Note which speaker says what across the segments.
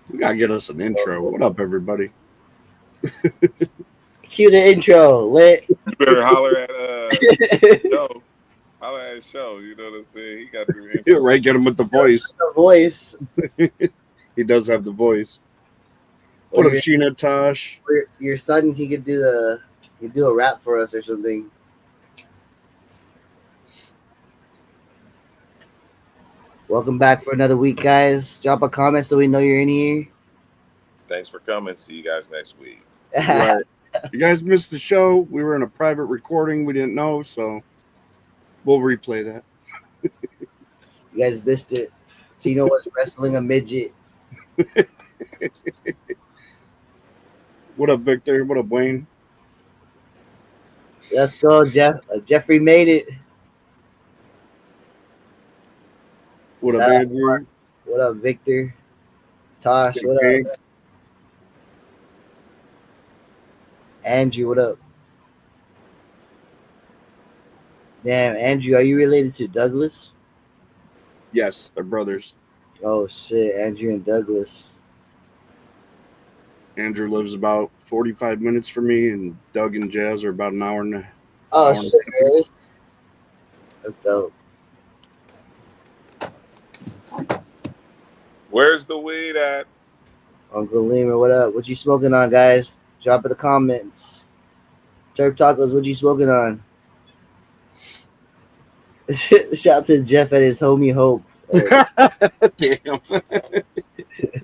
Speaker 1: We gotta get us an intro. What up, everybody?
Speaker 2: Cue the intro. Lit.
Speaker 3: You better holler at Joe. Holler at Show. You know what I'm saying? He got the intro.
Speaker 1: Right, get him with the voice.
Speaker 2: The voice.
Speaker 1: He does have the voice.
Speaker 2: Or
Speaker 1: What up,
Speaker 2: your,
Speaker 1: Sheena Tosh?
Speaker 2: your son, he could do a rap for us or something. Welcome back for another week, guys. Drop a comment so we know you're in here.
Speaker 3: Thanks for coming. See you guys next week.
Speaker 1: Right. You guys missed the show. We were in a private recording. We didn't know, so we'll replay that.
Speaker 2: You guys missed it. Tino was wrestling a midget.
Speaker 1: What up, Victor? What up, Wayne?
Speaker 2: Let's go, Jeff. Jeffrey made it.
Speaker 1: What up,
Speaker 2: Shout out
Speaker 1: Andrew?
Speaker 2: Marks. What up, Victor? Tosh, what
Speaker 1: Okay.
Speaker 2: up? Andrew, what up? Damn, Andrew, are you related to Douglas?
Speaker 1: Yes, they're brothers.
Speaker 2: Oh shit, Andrew and Douglas.
Speaker 1: Andrew lives about 45 minutes from me, and Doug and Jazz are about an hour and a half.
Speaker 2: Oh
Speaker 1: Hour.
Speaker 2: shit, really? That's dope.
Speaker 3: Where's the weed at?
Speaker 2: Uncle Lima, what up? What you smoking on, guys? Drop in the comments. Turp Tacos, what you smoking on? Shout out to Jeff and his homie Hope.
Speaker 1: Damn.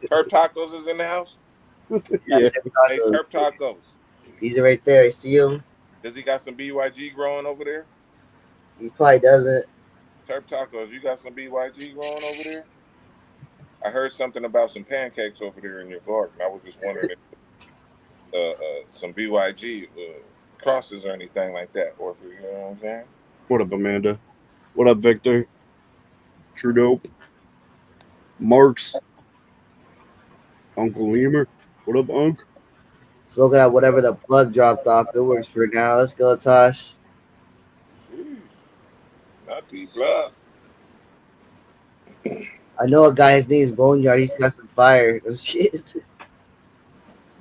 Speaker 3: Turp Tacos is in the house?
Speaker 1: Yeah.
Speaker 3: Hey, Turp Tacos.
Speaker 2: He's right there. I see him.
Speaker 3: Does he got some BYG growing over there?
Speaker 2: He probably doesn't.
Speaker 3: Turp Tacos, you got some BYG growing over there? I heard something about some pancakes over there in your garden. I was just wondering if some BYG crosses or anything like that. Or if you know what I'm saying?
Speaker 1: What up, Amanda? What up, Victor? Trudeau? Marks? Uncle Lemur? What up, Unc?
Speaker 2: Smoking out whatever the plug dropped off. It works for now. Let's go, Tosh.
Speaker 3: Jeez. Not the blood.
Speaker 2: I know a guy, his name is Boneyard. He's got some fire. Oh, shit.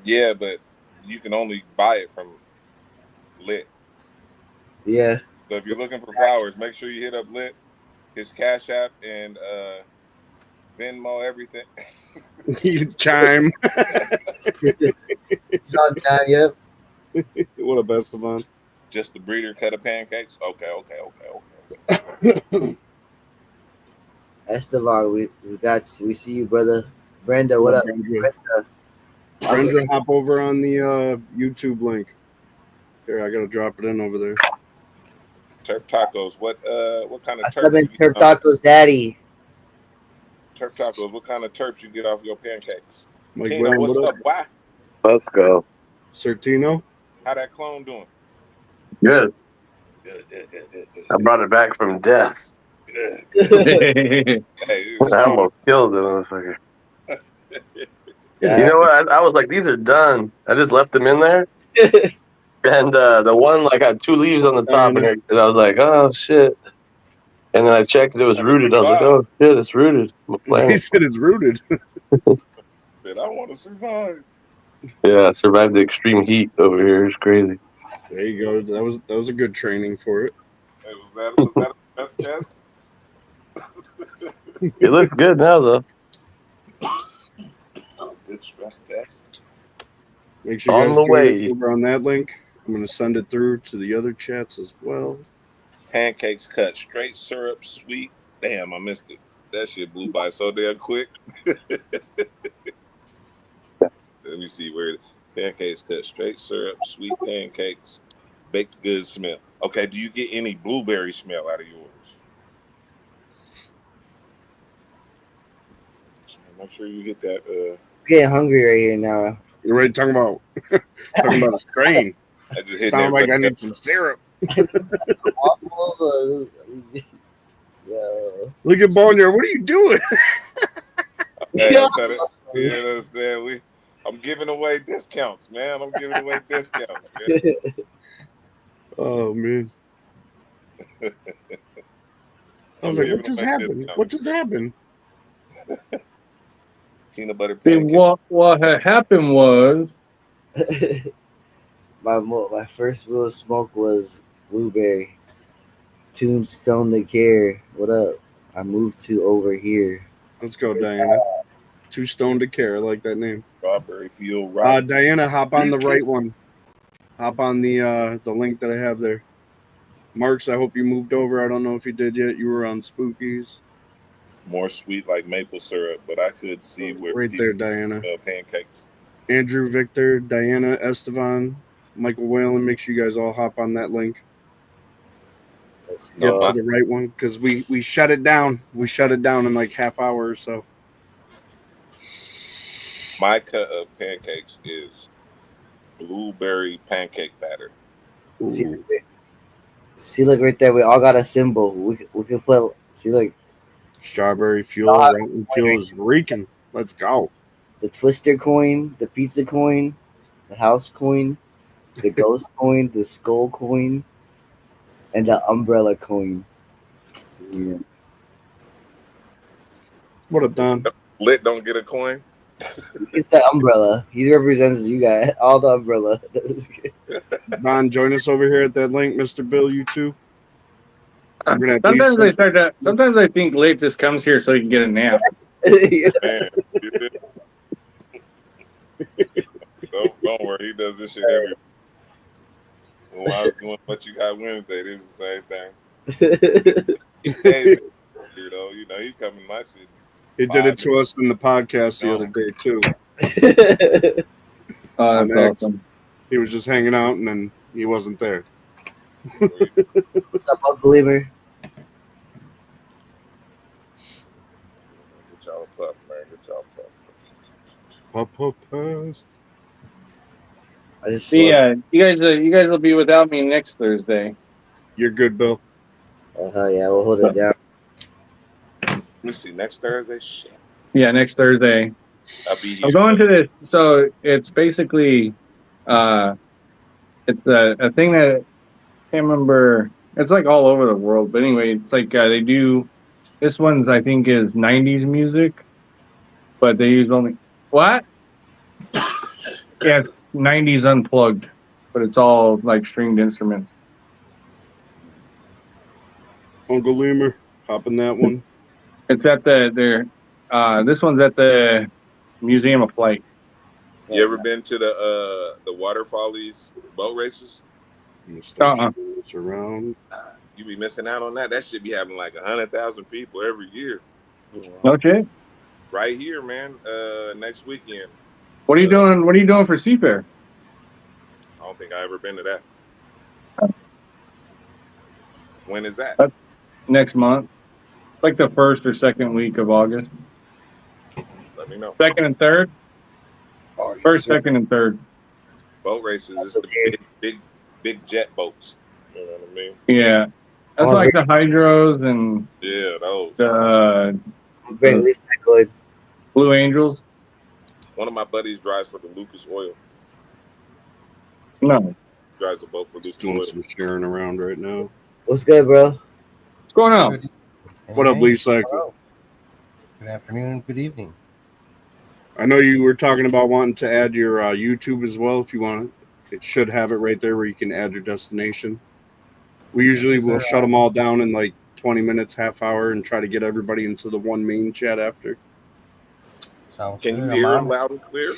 Speaker 3: Yeah, but you can only buy it from Lit.
Speaker 2: Yeah.
Speaker 3: So if you're looking for flowers, make sure you hit up Lit, his Cash App, and Venmo, everything.
Speaker 1: Chime.
Speaker 2: It's on time, yep.
Speaker 1: What up, Esteban?
Speaker 3: Just the breeder cut of pancakes? Okay.
Speaker 2: Esteban, we see you, brother. Brenda, what up?
Speaker 1: Brenda? Brenda, hop over on the YouTube link. Here, I gotta drop it in over there.
Speaker 3: Turp Tacos. What kind of
Speaker 2: I
Speaker 3: terps?
Speaker 2: in Turp Tacos daddy.
Speaker 3: Turp Tacos. What kind of terps you get off your pancakes?
Speaker 1: Mike
Speaker 3: Tino,
Speaker 1: Wayne,
Speaker 3: what's
Speaker 1: what
Speaker 3: up? Why?
Speaker 4: Let's go.
Speaker 1: Sertino?
Speaker 3: How that clone doing?
Speaker 4: Good.
Speaker 3: Good.
Speaker 4: I brought it back from death.
Speaker 3: Good.
Speaker 4: I
Speaker 3: Hey, it's
Speaker 4: almost killed the motherfucker.
Speaker 2: Yeah.
Speaker 4: You know what? I was like, these are done. I just left them in there. And the one like had 2 leaves on the top, and I was like, oh shit. And then I checked, it was rooted. I was like, oh shit, it's rooted.
Speaker 1: He said it's rooted.
Speaker 3: Said, I want to survive.
Speaker 4: Yeah, I survived the extreme heat over here. It's crazy.
Speaker 1: There you go. That was a good training for it.
Speaker 3: Hey, was that a best guess?
Speaker 4: It looks good now, though.
Speaker 3: Good stress test.
Speaker 1: Make sure you guys join us over on that link. I'm gonna send it through to the other chats as well.
Speaker 3: Pancakes cut straight syrup, sweet. Damn, I missed it. That shit blew by so damn quick. Let me see where it is. Pancakes cut straight syrup, sweet pancakes, baked goods smell. Okay, do you get any blueberry smell out of yours? Make sure you get that.
Speaker 2: I'm getting hungry right here now.
Speaker 1: You're ready talking about a strain.
Speaker 3: I just hit
Speaker 1: Sound like I need some syrup.
Speaker 2: Yo.
Speaker 1: Look at Boneyard. What are you doing?
Speaker 3: Hey, you know what I'm saying? I'm giving away discounts, man. I'm giving away discounts, man.
Speaker 1: Oh man. I was like, what just happened? What just happened?
Speaker 3: Peanut butter
Speaker 5: See,
Speaker 3: pancake.
Speaker 5: what had happened was
Speaker 2: my first real smoke was blueberry. Tombstone the care. What up? I moved to over here.
Speaker 1: Let's go, Diana. Too stoned to care. I like that name.
Speaker 3: Strawberry Field Robinson.
Speaker 1: Diana, hop on the right one. Hop on the link that I have there. Marks, I hope you moved over. I don't know if you did yet. You were on Spookies.
Speaker 3: More sweet like maple syrup, but I could see where
Speaker 1: Right there, Diana.
Speaker 3: pancakes.
Speaker 1: Andrew, Victor, Diana, Estevan, Michael Whalen. Make sure you guys all hop on that link.
Speaker 2: Let's
Speaker 1: Get
Speaker 2: go.
Speaker 1: to the right one because we shut it down. We shut it down in like half hour or so.
Speaker 3: My cut of pancakes is blueberry pancake batter.
Speaker 1: Ooh.
Speaker 2: See, look right there. We all got a symbol. We can put. See, like
Speaker 1: Strawberry fuel, Rotten fuel is reeking. Let's go.
Speaker 2: the twister coin, the pizza coin, the house coin, the ghost coin, the skull coin, and the umbrella coin. Yeah.
Speaker 1: What up, Don?
Speaker 3: Lit don't get a coin.
Speaker 2: It's the umbrella. He represents you guys. All the umbrella.
Speaker 1: Don, join us over here at that link, Mr. Bill. You too. We're gonna have
Speaker 5: sometimes
Speaker 1: Lisa.
Speaker 5: I start to. Sometimes I think Late just comes here so he can get a nap.
Speaker 3: Man, don't worry, he does this shit every. When I was doing What You Got Wednesday, this is the same thing. He stays, you know, he come in my shit.
Speaker 1: He did it to us in the podcast the other day too.
Speaker 5: Oh,
Speaker 1: On
Speaker 5: that's
Speaker 1: X.
Speaker 5: awesome.
Speaker 1: He was just hanging out and then he wasn't there.
Speaker 2: What's up, Uncle Emer?
Speaker 3: Get y'all a puff, man. Get y'all a puff.
Speaker 1: Puff, pass.
Speaker 2: I just
Speaker 5: See, you guys will be without me next Thursday.
Speaker 1: You're good, Bill.
Speaker 2: Oh hell yeah, we'll hold it down.
Speaker 3: Let me see. Next Thursday, shit.
Speaker 5: Yeah, next Thursday.
Speaker 3: I'll be here.
Speaker 5: I'm going to this. So it's basically, it's a thing that I can't remember. It's like all over the world, but anyway, it's like they do. This one's I think is 90s music, but they use only what? Yeah, it's 90s unplugged, but it's all like stringed instruments.
Speaker 1: Uncle Lemur, hop in that one.
Speaker 5: It's at this one's at the Museum of Flight.
Speaker 3: You ever been to the Waterfallies boat races?
Speaker 1: It's around.
Speaker 3: You be missing out on that. That should be having like 100,000 people every year.
Speaker 5: No shit.
Speaker 3: Right here, man. Next weekend.
Speaker 5: What are you doing? What are you doing for Seafair?
Speaker 3: I don't think I ever been to that. When is that?
Speaker 5: Next month, like the first or second week of August.
Speaker 3: Let me know.
Speaker 5: Second and third. First, second, and third.
Speaker 3: Boat races is the big jet boats. You know what I mean?
Speaker 5: Yeah, that's like the hydros and
Speaker 3: Yeah, those.
Speaker 5: the
Speaker 2: Great, at least not good.
Speaker 5: Blue Angels.
Speaker 3: One of my buddies drives for the Lucas Oil.
Speaker 5: No,
Speaker 3: Drives the boat for Lucas
Speaker 1: Doing
Speaker 3: Oil.
Speaker 1: some sharing around right now.
Speaker 2: What's good, bro?
Speaker 5: what's going on?
Speaker 1: What up, Lee Cycle?
Speaker 6: Hello. Good afternoon, good evening.
Speaker 1: I know you were talking about wanting to add your YouTube as well. If you want, it should have it right there where you can add your destination. We usually will shut them all down in like 20 minutes, half hour, and try to get everybody into the one main chat after.
Speaker 6: Sounds
Speaker 3: Can
Speaker 6: good.
Speaker 3: you
Speaker 6: I'm
Speaker 3: hear
Speaker 6: on
Speaker 3: him
Speaker 6: it.
Speaker 3: loud and clear?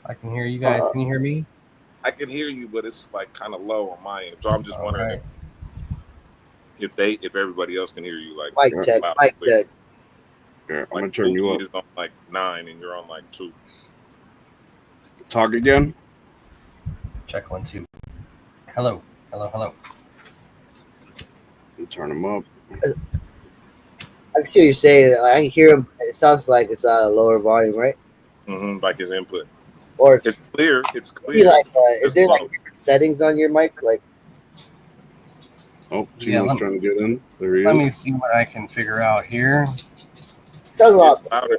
Speaker 6: I can hear you guys. Can you hear me?
Speaker 3: I can hear you, but it's like kind of low on my end. So I'm just
Speaker 6: All
Speaker 3: wondering
Speaker 6: right.
Speaker 3: if everybody else can hear you like
Speaker 2: Mic check,
Speaker 3: loud
Speaker 2: mic
Speaker 3: and clear.
Speaker 2: check.
Speaker 1: Yeah, I'm
Speaker 3: Like
Speaker 1: gonna turn you
Speaker 3: Boogie
Speaker 1: up.
Speaker 3: is on like 9 and you're on like 2.
Speaker 1: Talk again.
Speaker 6: Check 1, 2. Hello. Hello, hello.
Speaker 1: And turn them up.
Speaker 2: I can see what you're saying. I can hear him. It sounds like it's at a lower volume, right?
Speaker 3: Like his input.
Speaker 2: Or
Speaker 3: It's clear. It's
Speaker 2: maybe
Speaker 3: clear.
Speaker 2: like, is
Speaker 3: It's
Speaker 2: there like
Speaker 3: low.
Speaker 2: different settings on your mic? Like,
Speaker 1: Oh,
Speaker 6: Yeah,
Speaker 1: Tino's trying to get in. There he
Speaker 6: Let
Speaker 1: is.
Speaker 6: me see what I can figure out here.
Speaker 2: sounds a lot.
Speaker 3: It's louder.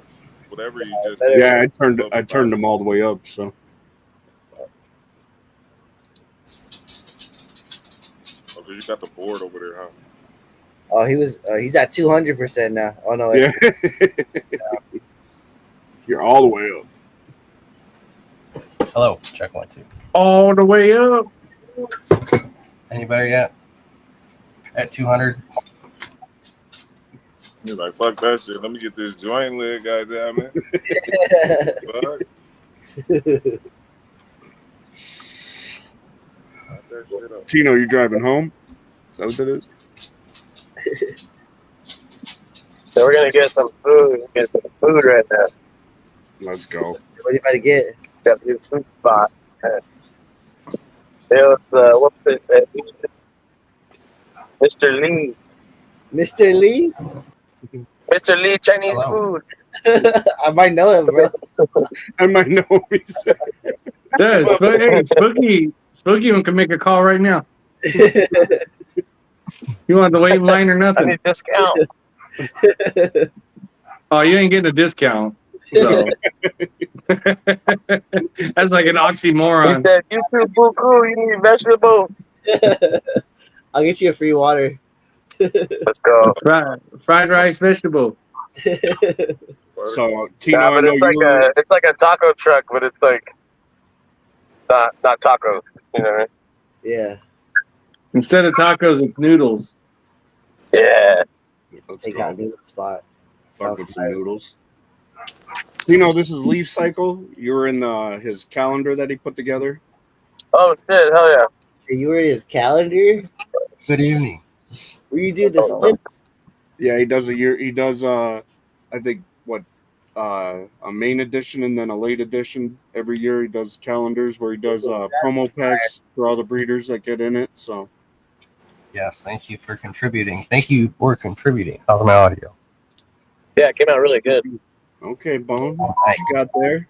Speaker 3: Whatever you just
Speaker 2: Better.
Speaker 3: did.
Speaker 1: Yeah, I turned them all the way up. So
Speaker 3: Oh, 'cause you got the board over there, huh?
Speaker 2: Oh, he's at 200% now. Oh no,
Speaker 1: yeah. You're all the way up.
Speaker 6: Hello. Check 1, 2.
Speaker 5: All the way up.
Speaker 6: Any better yet? At 200.
Speaker 3: You're like, fuck that shit. Let me get this joint leg guy down there. Fuck. Knock that shit up.
Speaker 1: Tino, you driving home? Is that what that is?
Speaker 4: So we're gonna get some food. Get some food right now.
Speaker 1: Let's go.
Speaker 2: What are you about to get?
Speaker 4: Got a new food spot. There's what's it? Mr. Lee.
Speaker 2: Mr. Lee's?
Speaker 4: Mr. Lee Chinese
Speaker 6: Hello.
Speaker 4: food.
Speaker 2: I might know him, bro.
Speaker 1: I might know what he said.
Speaker 5: Yeah, Spooky one can make a call right now. You want the wait in line or
Speaker 4: I
Speaker 5: nothing?
Speaker 4: need discount.
Speaker 5: Oh, you ain't getting a discount. So. That's like an
Speaker 4: He
Speaker 5: oxymoron.
Speaker 4: said, "You too, buku. You need vegetables."
Speaker 2: I'll get you a free water.
Speaker 4: Let's go.
Speaker 5: Fried rice, vegetable.
Speaker 1: So Tino,
Speaker 4: Nah,
Speaker 1: I
Speaker 4: but
Speaker 1: know
Speaker 4: it's like a taco truck, but it's like not tacos. You know what I mean?
Speaker 2: Yeah,
Speaker 5: Instead of tacos, it's noodles.
Speaker 4: Yeah.
Speaker 1: Let's
Speaker 2: they got a
Speaker 1: go.
Speaker 2: noodle spot.
Speaker 1: Fuck
Speaker 2: Sounds
Speaker 1: with some
Speaker 2: fire.
Speaker 1: noodles. Tino, this is Leaf Cycle. You were in his calendar that he put together.
Speaker 4: Oh shit! Hell yeah.
Speaker 2: Hey, you were in his calendar?
Speaker 6: Good evening.
Speaker 2: Where you do the splits?
Speaker 1: Yeah, he does a year. He does I think a main edition and then a late edition every year. He does calendars where he does promo packs for all the breeders that get in it. So
Speaker 6: Yes, thank you for contributing. How's my audio?
Speaker 4: Yeah, it came out really good.
Speaker 1: okay, Bone,
Speaker 6: All
Speaker 1: what
Speaker 6: right.
Speaker 1: you got there?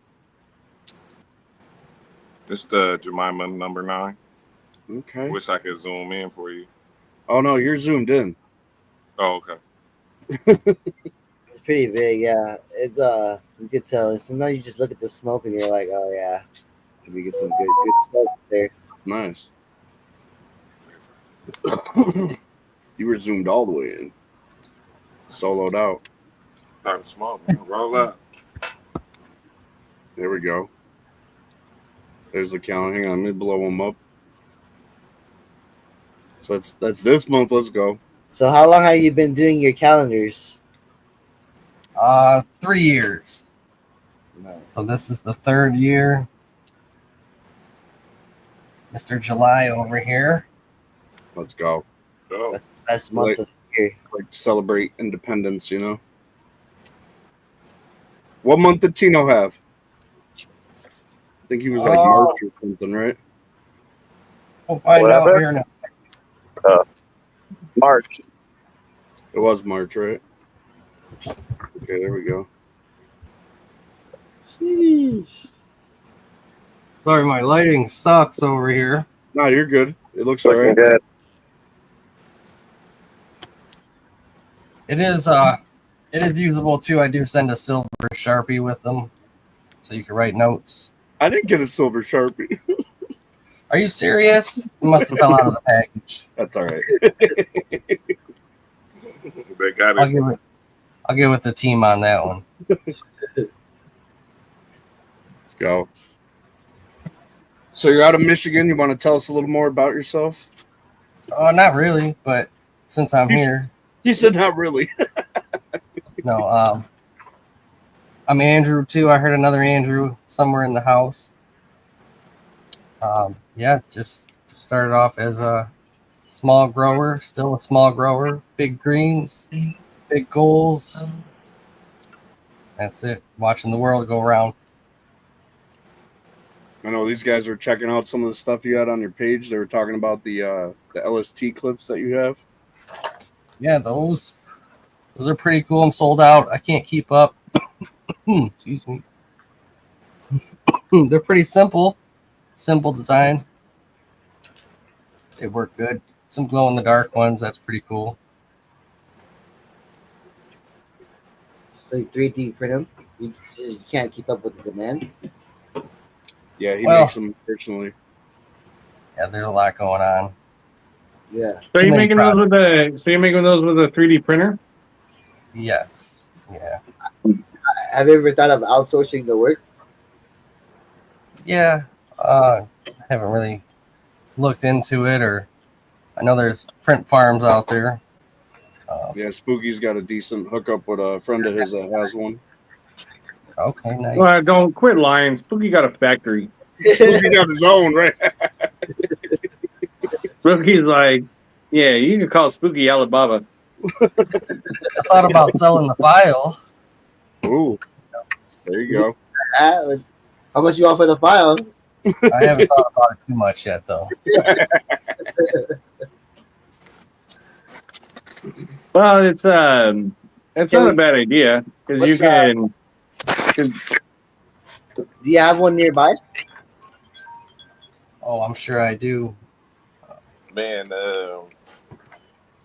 Speaker 3: It's the Jemima number 9.
Speaker 1: Okay.
Speaker 3: Wish I could zoom in for you.
Speaker 1: Oh no, you're zoomed in.
Speaker 3: Oh, okay.
Speaker 2: It's pretty big, yeah. It's you could tell. Sometimes you just look at the smoke and you're like, oh yeah, so we get some good smoke there.
Speaker 1: Nice. You were zoomed all the way in. Soloed out.
Speaker 3: Time to smoke, man. Roll up.
Speaker 1: There we go. There's the count. Hang on, let me blow them up. So that's this month. Let's go.
Speaker 2: So how long have you been doing your calendars?
Speaker 6: 3 years.
Speaker 2: No.
Speaker 6: So this is the 3rd year. Mr. July over here.
Speaker 1: Let's go.
Speaker 3: Go.
Speaker 2: Best month
Speaker 1: Like-
Speaker 2: of the year.
Speaker 1: Like celebrate independence, you know. What month did Tino have? I think he was like March or something, right?
Speaker 6: We'll find
Speaker 4: What
Speaker 6: out
Speaker 4: happened?
Speaker 6: here now.
Speaker 4: March.
Speaker 1: It was March, right? Okay, there we go.
Speaker 2: Sheesh.
Speaker 6: Sorry, my lighting sucks over here.
Speaker 1: No, you're good. It looks all
Speaker 4: Looking
Speaker 1: right.
Speaker 4: good.
Speaker 6: It is usable too. I do send a silver Sharpie with them, so you can write notes.
Speaker 1: I didn't get a silver Sharpie.
Speaker 6: Are you serious? It must have fell out of the package.
Speaker 1: That's all right.
Speaker 3: They got
Speaker 6: I'll
Speaker 3: it.
Speaker 6: get with the team on that one.
Speaker 1: Let's go. So you're out of Michigan. You want to tell us a little more about yourself?
Speaker 6: Oh, not really, but since I'm here,
Speaker 1: He said not really.
Speaker 6: no. I'm Andrew too. I heard another Andrew somewhere in the house. Yeah, just started off as a small grower, still a small grower. Big dreams, big goals. That's it. Watching the world go around.
Speaker 1: I know these guys are checking out some of the stuff you had on your page. They were talking about the LST clips that you have.
Speaker 6: Yeah, those are pretty cool. I'm sold out. I can't keep up. Excuse me. They're pretty simple design. They work good. Some glow in the dark ones. That's pretty cool.
Speaker 2: So you 3D print them? You can't keep up with the demand?
Speaker 1: Yeah, he
Speaker 6: Well-
Speaker 1: makes them personally.
Speaker 6: Yeah, there's a lot going on.
Speaker 2: Yeah.
Speaker 5: So you're
Speaker 6: Too many
Speaker 5: making those with a 3D printer?
Speaker 6: Yes. Yeah.
Speaker 2: Have you ever thought of outsourcing the work?
Speaker 6: Yeah, I haven't really looked into it, or I know there's print farms out there.
Speaker 1: Yeah, Spooky's got a decent hookup with a friend of his that has one.
Speaker 6: Okay, nice.
Speaker 5: Well, don't quit lying. Spooky got a factory.
Speaker 1: Spooky got his own, right?
Speaker 5: Spooky's like, yeah, you can call Spooky Alibaba.
Speaker 6: I thought about selling the file.
Speaker 1: Ooh, there you go.
Speaker 2: How much you want for the file?
Speaker 6: I haven't thought about it too much yet, though.
Speaker 5: Well, it's not a bad idea because you can.
Speaker 2: Do you have one nearby?
Speaker 6: Oh, I'm sure I do.
Speaker 3: Man,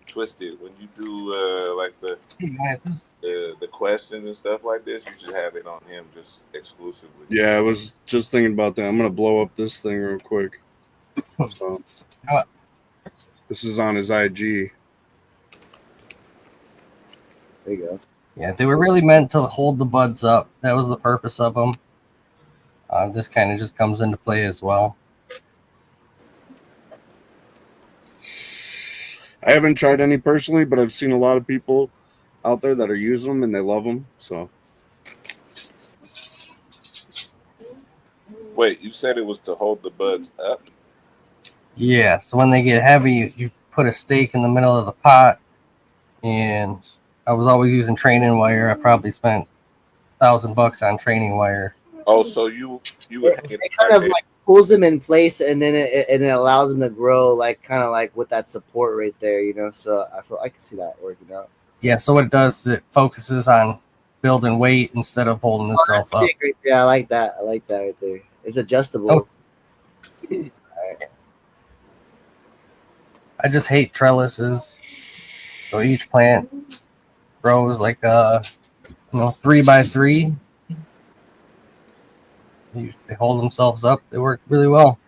Speaker 3: Twisted, when you do like the questions and stuff like this, you should have it on him just exclusively.
Speaker 1: Yeah, I was just thinking about that. I'm gonna blow up this thing real quick. So, this is on his IG.
Speaker 2: There you go.
Speaker 6: Yeah, they were really meant to hold the buds up. That was the purpose of them. This kind of just comes into play as well.
Speaker 1: I haven't tried any personally, but I've seen a lot of people out there that are using them and they love them. So,
Speaker 3: Wait, you said it was to hold the buds up?
Speaker 6: Yeah, so when they get heavy, you put a stake in the middle of the pot. And I was always using training wire. I probably spent $1,000 on training wire.
Speaker 3: Oh, so you would hang
Speaker 2: It
Speaker 3: it
Speaker 2: kind
Speaker 3: right
Speaker 2: of
Speaker 3: there.
Speaker 2: like pulls them in place, and then it allows them to grow, like kind of like with that support right there, you know. So I can see that working out.
Speaker 6: Yeah, so what it does is it focuses on building weight instead of holding itself
Speaker 2: That's
Speaker 6: up.
Speaker 2: big right there. I like that. I like that right there. It's adjustable.
Speaker 6: Oh. I just hate trellises. So each plant grows like 3x3. They hold themselves up. They work really well.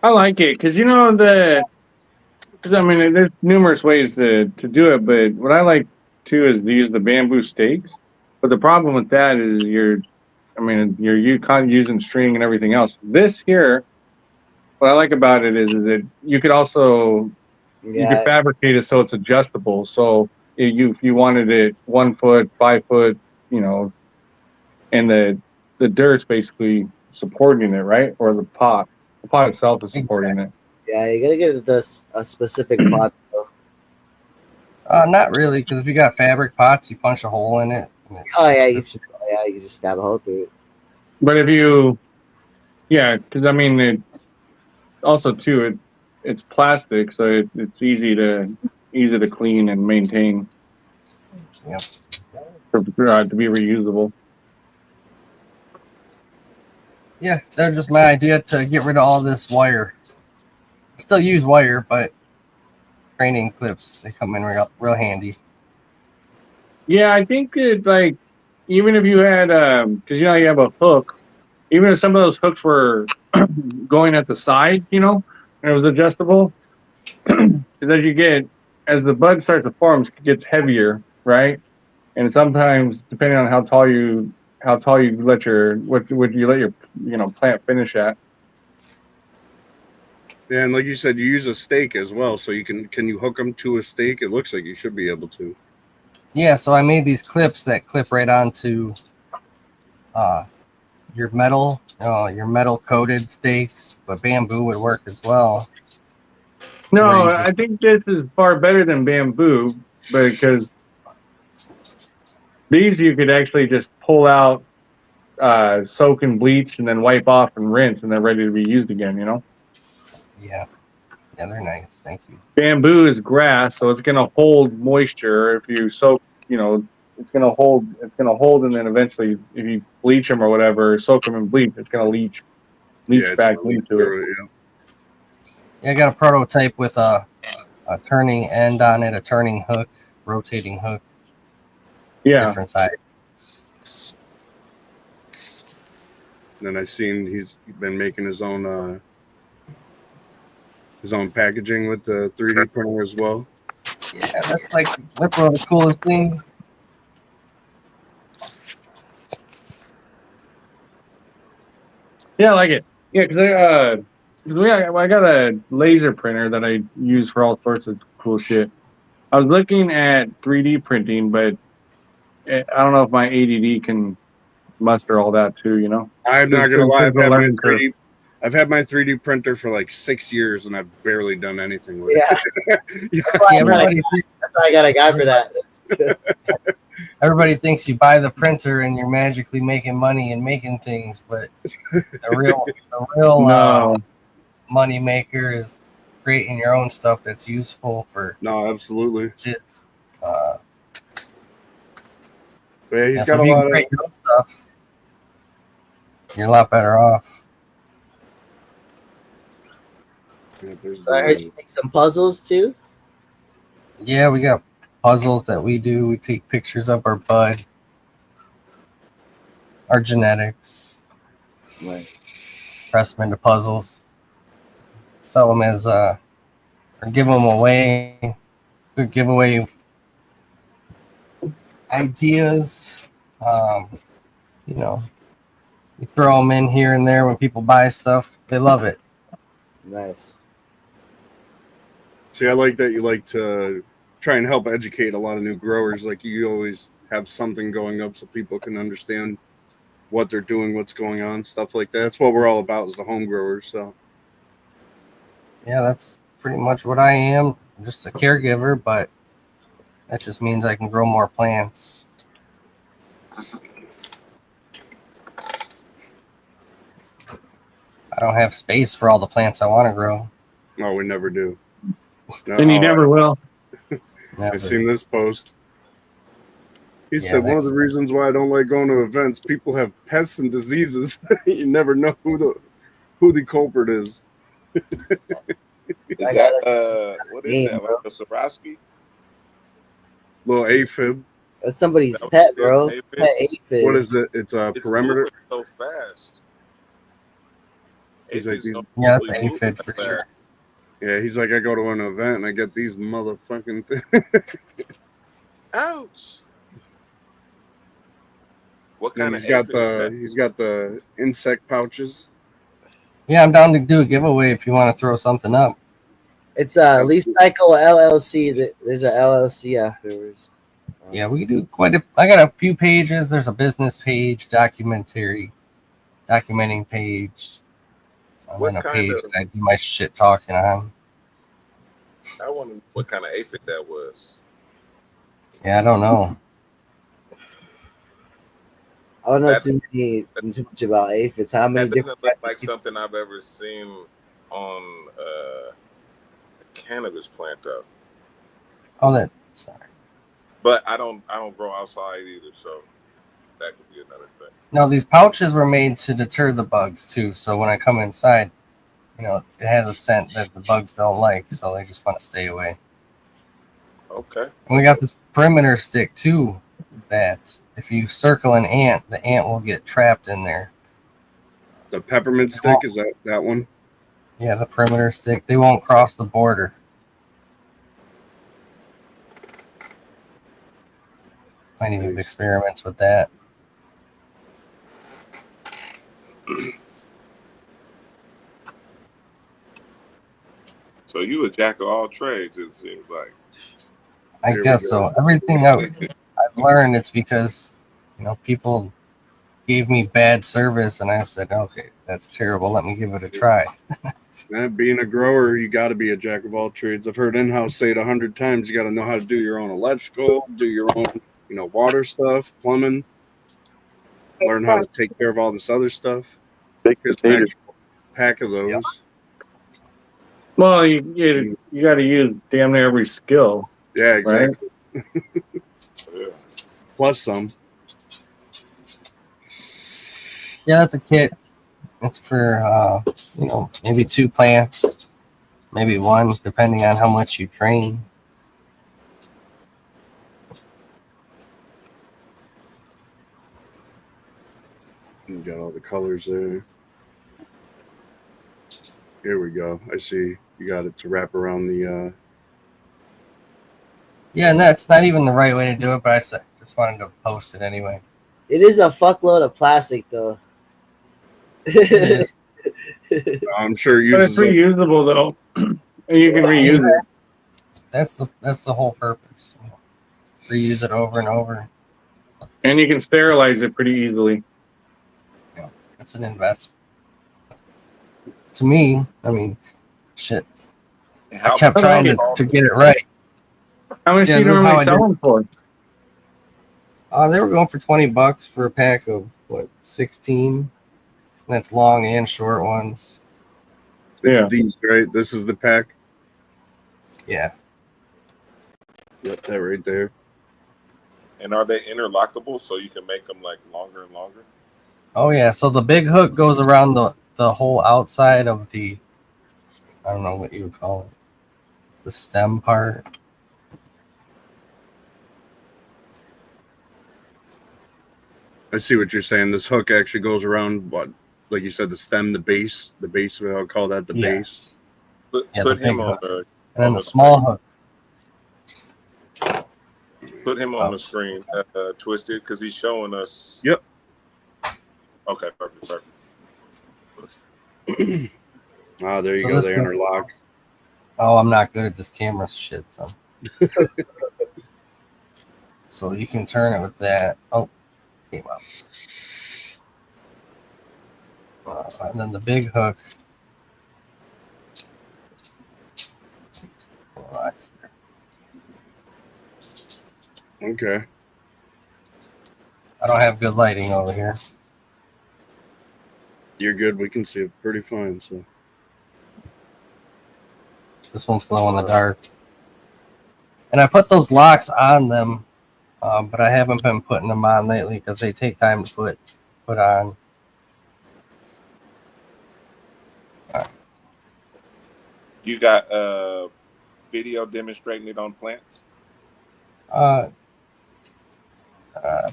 Speaker 5: I like it because I mean, there's numerous ways to do it, but what I like too is to use the bamboo stakes. But the problem with that is you're kind of using string and everything else. This here, what I like about it is that you could also you
Speaker 2: Yeah,
Speaker 5: could fabricate it so it's adjustable. So if you wanted it 1 foot, 5 foot, and the dirt's basically supporting it, right? Or the pot. The pot itself is supporting it.
Speaker 2: yeah. You gotta get a specific pot. Though.
Speaker 6: Not really, because if you got fabric pots, you punch a hole in it.
Speaker 2: Oh yeah, you can just stab a hole through it.
Speaker 5: But because I mean, it's plastic, so it's easy to clean and maintain.
Speaker 6: Yep.
Speaker 5: To be reusable.
Speaker 6: Yeah, they're just my idea to get rid of all this wire. Still use wire, but training clips, they come in real handy.
Speaker 5: Yeah, I think that even if you had because you have a hook, even if some of those hooks were going at the side, and it was adjustable, because as the bud starts to form, it gets heavier, right? And sometimes, depending on how tall you let your plant finish at.
Speaker 1: Yeah, and like you said, you use a stake as well, so can you hook them to a stake? It looks like you should be able to.
Speaker 6: Yeah, so I made these clips that clip right onto your metal coated stakes, but bamboo would work as well.
Speaker 5: No, I think this is far better than bamboo because these you could actually just pull out, soak in bleach, and then wipe off and rinse, and they're ready to be used again.
Speaker 6: Yeah, they're nice. Thank you.
Speaker 5: Bamboo is grass, so it's going to hold moisture. If you soak, it's going to hold, and then eventually, if you bleach them or whatever, soak them in bleach, it's going to leach back into it.
Speaker 6: Yeah, I got a prototype with a turning end on it, a turning hook, rotating hook.
Speaker 5: Yeah.
Speaker 6: Different size.
Speaker 1: And then I've seen he's been making his own packaging with the 3D printer as well.
Speaker 6: Yeah, that's one of the coolest things.
Speaker 5: Yeah, I like it. Yeah, because I got a laser printer that I use for all sorts of cool shit. I was looking at 3D printing, but I don't know if my ADD can muster all that too. You know,
Speaker 1: I'm not gonna lie.
Speaker 5: There's a learning curve.
Speaker 1: I've had my 3D printer for like 6 years, and I've barely done anything with
Speaker 2: Yeah,
Speaker 1: it.
Speaker 6: Yeah, everybody,
Speaker 2: I got a guy for that.
Speaker 6: everybody thinks you buy the printer and you're magically making money and making things, but the real
Speaker 5: No,
Speaker 6: money maker is creating your own stuff that's useful for
Speaker 1: No, absolutely.
Speaker 6: just.
Speaker 1: But yeah, he's
Speaker 6: Yeah,
Speaker 1: got
Speaker 6: so
Speaker 1: a
Speaker 6: if you
Speaker 1: lot
Speaker 6: can
Speaker 1: of.
Speaker 6: create your own stuff, you're a lot better off.
Speaker 1: Yeah, there's
Speaker 2: So I heard you make some puzzles too.
Speaker 6: Yeah, we got puzzles that we do. We take pictures of our bud, our genetics,
Speaker 2: Right.
Speaker 6: press them into puzzles, sell them as or give them away. Good giveaway ideas. You know, you throw them in here and there when people buy stuff. They love it.
Speaker 2: Nice.
Speaker 1: See, I like that you like to try and help educate a lot of new growers. Like you always have something going up so people can understand what they're doing, what's going on, stuff like that. That's what we're all about, is the home growers. So
Speaker 6: Yeah, that's pretty much what I am. Just a caregiver, but that just means I can grow more plants. I don't have space for all the plants I want to grow.
Speaker 1: no, we never do. No,
Speaker 5: and you never will.
Speaker 6: Never.
Speaker 1: I've seen this post. He
Speaker 6: Yeah,
Speaker 1: said one of the reasons why I don't like going to events, people have pests and diseases. You never know who the culprit is.
Speaker 3: Is that what is that? Like a Swarovski?
Speaker 1: Little AFib.
Speaker 2: That's somebody's
Speaker 3: That was
Speaker 2: pet,
Speaker 3: it,
Speaker 2: bro.
Speaker 3: aphid.
Speaker 2: Pet aphid.
Speaker 1: What is it? It's a
Speaker 3: It's
Speaker 1: perimeter.
Speaker 3: moving so fast.
Speaker 1: He's like,
Speaker 3: Aphids don't
Speaker 6: Yeah, that's
Speaker 3: really move
Speaker 6: aphid
Speaker 3: that
Speaker 6: for
Speaker 3: fast.
Speaker 6: sure.
Speaker 1: Yeah, he's like, I go to an event and I get these motherfucking things.
Speaker 3: Ouch! What
Speaker 1: And
Speaker 3: kind of
Speaker 1: he's got
Speaker 3: aphid is that?
Speaker 1: he's got the insect pouches.
Speaker 6: Yeah, I'm down to do a giveaway if you want to throw something up.
Speaker 2: It's Leaf Cycle LLC. There's a LLC afterwards.
Speaker 6: Yeah, we do quite a. I got a few pages. There's a business page, documenting page, and
Speaker 3: What
Speaker 6: then a
Speaker 3: kind
Speaker 6: page
Speaker 3: of-
Speaker 6: that I do my shit talking on.
Speaker 3: I wonder what kind of aphid that was.
Speaker 6: Yeah, I don't know.
Speaker 2: I don't know
Speaker 3: That-
Speaker 2: too much about aphids. How many
Speaker 3: That
Speaker 2: different
Speaker 3: doesn't look
Speaker 2: types
Speaker 3: like
Speaker 2: of-
Speaker 3: something I've ever seen on a cannabis plant, though.
Speaker 6: Oh, that. Sorry.
Speaker 3: But I don't grow outside either, so that could be another thing.
Speaker 6: No, these pouches were made to deter the bugs too. So when I come inside, you know, it has a scent that the bugs don't like, so they just want to stay away.
Speaker 3: Okay.
Speaker 6: And we got this perimeter stick too, that if you circle an ant, the ant will get trapped in there.
Speaker 1: The peppermint stick, is that one?
Speaker 6: Yeah, the perimeter stick. They won't cross the border. Plenty of
Speaker 1: Nice.
Speaker 6: experiments with that.
Speaker 3: So you a jack of all trades, it seems like.
Speaker 6: I
Speaker 1: Here we
Speaker 6: guess
Speaker 1: go.
Speaker 6: so. Everything I've learned, it's because, you know, people gave me bad service, and I said, okay, that's terrible. Let me give it a try.
Speaker 1: Man, being a grower, you got to be a jack of all trades. I've heard in-house say it 100 times. You got to know how to do your own electrical, do your own, water stuff, plumbing. Learn how to take care of all this other stuff.
Speaker 4: Big
Speaker 1: Here's an
Speaker 4: potatoes.
Speaker 1: actual pack of those.
Speaker 5: Well, you got to use damn near every skill.
Speaker 1: Yeah, exactly.
Speaker 3: Yeah.
Speaker 1: Plus some.
Speaker 6: Yeah, that's a kit. It's for, maybe 2 plants, maybe 1, depending on how much you train.
Speaker 1: You got all the colors there. Here we go. I see you got it to wrap around the.
Speaker 6: Yeah, and that's not even the right way to do it, but I just wanted to post it anyway.
Speaker 2: It is a fuckload of plastic, though.
Speaker 6: It is.
Speaker 1: I'm sure it
Speaker 5: But it's
Speaker 1: uses.
Speaker 5: reusable though. And you can reuse it.
Speaker 6: That's the whole purpose. Reuse it over and over.
Speaker 5: And you can sterilize it pretty easily.
Speaker 6: It's an investment. To me, I mean, shit.
Speaker 3: How
Speaker 6: I kept trying to get it right.
Speaker 5: How much
Speaker 6: Yeah,
Speaker 5: do you
Speaker 6: this is how
Speaker 5: normally
Speaker 6: I
Speaker 5: sell
Speaker 6: did-
Speaker 5: them for?
Speaker 6: They were going for $20 for a pack of 16. That's long and short ones.
Speaker 1: It's
Speaker 5: Yeah.
Speaker 1: these, right? This is the pack.
Speaker 6: Yeah.
Speaker 1: Yep, that right there.
Speaker 3: And are they interlockable so you can make them like longer and longer?
Speaker 6: Oh yeah. So the big hook goes around the whole outside of the, I don't know what you would call it, the stem part.
Speaker 1: I see what you're saying. This hook actually goes around what, like you said, the stem, the base of it. I'll call that the base.
Speaker 3: Put,
Speaker 6: Yeah,
Speaker 3: put
Speaker 6: the big
Speaker 3: him on
Speaker 6: hook.
Speaker 3: the
Speaker 6: And then
Speaker 3: on
Speaker 6: the
Speaker 3: the
Speaker 6: small hook.
Speaker 3: put him on
Speaker 6: Oh.
Speaker 3: the screen, Twisted, because he's showing us.
Speaker 1: Yep.
Speaker 3: Okay, perfect.
Speaker 1: Ah, there you
Speaker 6: So
Speaker 1: go.
Speaker 6: this
Speaker 1: They
Speaker 6: goes-
Speaker 1: interlock.
Speaker 6: Oh, I'm not good at this camera shit though. So you can turn it with that. Oh, came up. And then the big hook. Oh, that's there.
Speaker 1: Okay.
Speaker 6: I don't have good lighting over here.
Speaker 1: You're good. We can see it pretty fine. So
Speaker 6: This one's glow in the dark. And I put those locks on them, but I haven't been putting them on lately because they take time to put on.
Speaker 3: You got video demonstrating it on plants?